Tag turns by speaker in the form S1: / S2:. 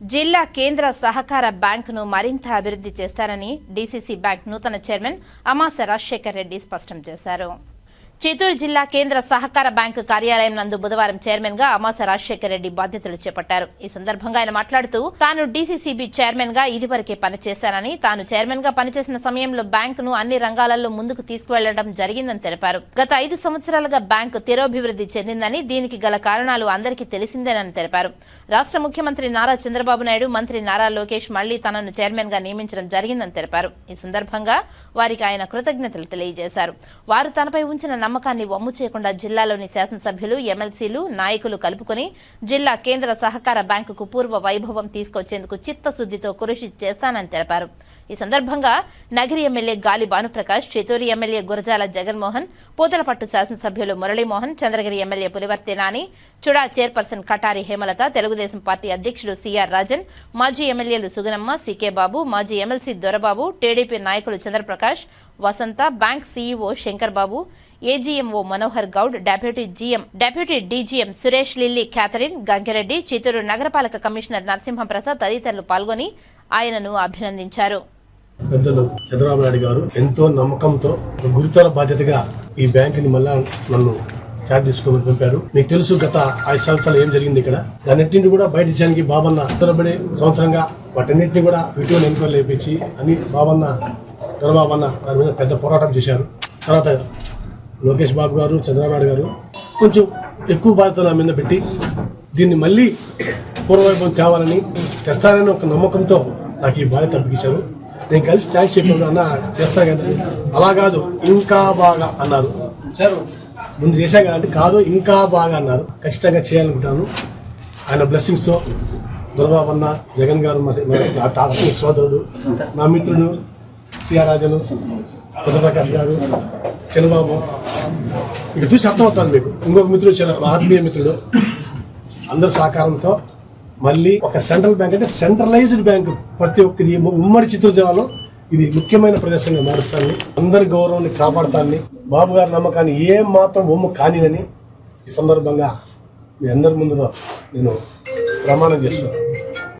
S1: జిల్లా కేంద్ర సహకార బ్యాంకును మరింత అభివృద్ధి చేస్తారని డీసీసీ బ్యాంక్ నూతన చైర్మన్ అమాస రాజశేఖర్ రెడ్డి స్పష్టం చేశారు. చిత్తూరు జిల్లా కేంద్ర సహకార బ్యాంకు కార్యాలయం నందు బుధవారం చైర్మన్ గా అమాస రాజశేఖర్ రెడ్డి బాధ్యతలు చేపట్టారు. ఈ సందర్భంగా ఆయన మాట్లాడుతూ తాను డీసీసీబీ చైర్మన్ గా ఇదివరకే పనిచేశానని, తాను చైర్మన్ గా పనిచేసిన సమయంలో బ్యాంకును అన్ని రంగాలలో ముందుకు తీసుకువెళ్లడం జరిగిందని తెలిపారు. గత 5 సంవత్సరాలుగా బ్యాంకు తిరోభివృద్ధి చెందిందని, దీనికి గల కారణాలు అందరికీ తెలిసిందేనని తెలిపారు. రాష్ట్ర ముఖ్యమంత్రి నారా చంద్రబాబు నాయుడు, మంత్రి నారా లోకేష్ మళ్లీ తనను చైర్మన్ గా నియమించడం జరిగిందని తెలిపారు. ఈ సందర్భంగా వారికి ఆయన కృతజ్ఞతలు తెలియజేశారు. వారు తనపై ఉంచిన నమ్మకాన్ని వమ్ము చేయకుండా జిల్లాలోని శాసనసభ్యులు, ఎమ్మెల్సీలు, నాయకులు కలుపుకొని జిల్లా కేంద్ర సహకార బ్యాంకుకు పూర్వ వైభవం తీసుకొచ్చేందుకు చిత్తశుద్దితో కృషి చేస్తానని తెలిపారు. ఈ సందర్భంగా నగిరి ఎమ్మెల్యే గాలి భానుప్రకాష్, చిత్తూరు ఎమ్మెల్యే గురజాల జగన్మోహన్, పూతలపట్టు శాసనసభ్యులు Muralimohan, Chandragiri MLA Pulivarthi Nani, CUDA chairperson Katari Hemalatha, Telugudesam party అధ్యక్షుడు సిఆర్ రాజన్, మాజీ ఎమ్మెల్యేలు సుగనమ్మ, సికే బాబు, మాజీ ఎమ్మెల్సీ దొరబాబు, టీడీపీ నాయకులు Chandraprakash, Vasantha, bank CEO Shankar Babu, AGMO Manohar Goud, deputy DGM Suresh, Lily Catherine, Gangireddy, Chittoor నగరపాలక కమిషనర్ నరసింహప్రసాద్ తదితరులు పాల్గొని ఆయనను అభినందించారు.
S2: పెద్దలు చంద్రబాబు నాయుడు గారు ఎంతో నమ్మకంతో గురుతర బాధ్యతగా ఈ బ్యాంకుని మళ్ళా నన్ను చార్జ్ తీసుకోమని పంపారు. మీకు తెలుసు గత 5 సంవత్సరాలు ఏం జరిగింది ఇక్కడ. దాన్నింటిని కూడా బయట చేయడానికి బాబన్న తరబడి సంవత్సరంగా వాటన్నింటినీ కూడా వీటిని ఎన్నికలు లేపించి అని చంద్రబాబన్న దాని మీద పెద్ద పోరాటం చేశారు. తర్వాత లోకేష్ బాబు గారు, చంద్రబాబు నాయుడు గారు కొంచెం ఎక్కువ బాధ్యతలు నా మీద పెట్టి దీన్ని మళ్ళీ పూర్వవైభవం తేవాలని, తెస్తానని ఒక నమ్మకంతో నాకు ఈ బాధ్యత అప్పగించారు. నేను కలిసి థ్యాంక్స్ చెప్పాను. అన్న చేస్తాను కదా, అలా కాదు ఇంకా బాగా అన్నారు. ముందు చేశాం కాబట్టి కాదు ఇంకా బాగా అన్నారు. ఖచ్చితంగా చేయాలనుకుంటాను. ఆయన బ్లెస్సింగ్స్తో దొరబాబు అన్న, జగన్ గారు, నా సోదరుడు, నా మిత్రుడు సిఆర్ రాజను, చంద్రప్రకాష్ గారు, చంద్రబాబు, ఇక చూసి అర్థమవుతాను మీకు. ఇంకొక మిత్రుడు, మా ఆత్మీయ మిత్రుడు, అందరి సహకారంతో మళ్ళీ ఒక సెంట్రల్ బ్యాంక్ అంటే సెంట్రలైజ్డ్ బ్యాంకు ప్రతి ఒక్కరి ఉమ్మడి చిత్తూరు జిల్లాలో ఇది ముఖ్యమైన ప్రదేశంగా మారుస్తానని, అందరి గౌరవాన్ని కాపాడుతానని, బాబు గారి నమ్మకాన్ని ఏం మాత్రం ఒమ్ము కానినని ఈ సందర్భంగా మీ అందరి ముందు నేను ప్రమాణం చేస్తున్నాను.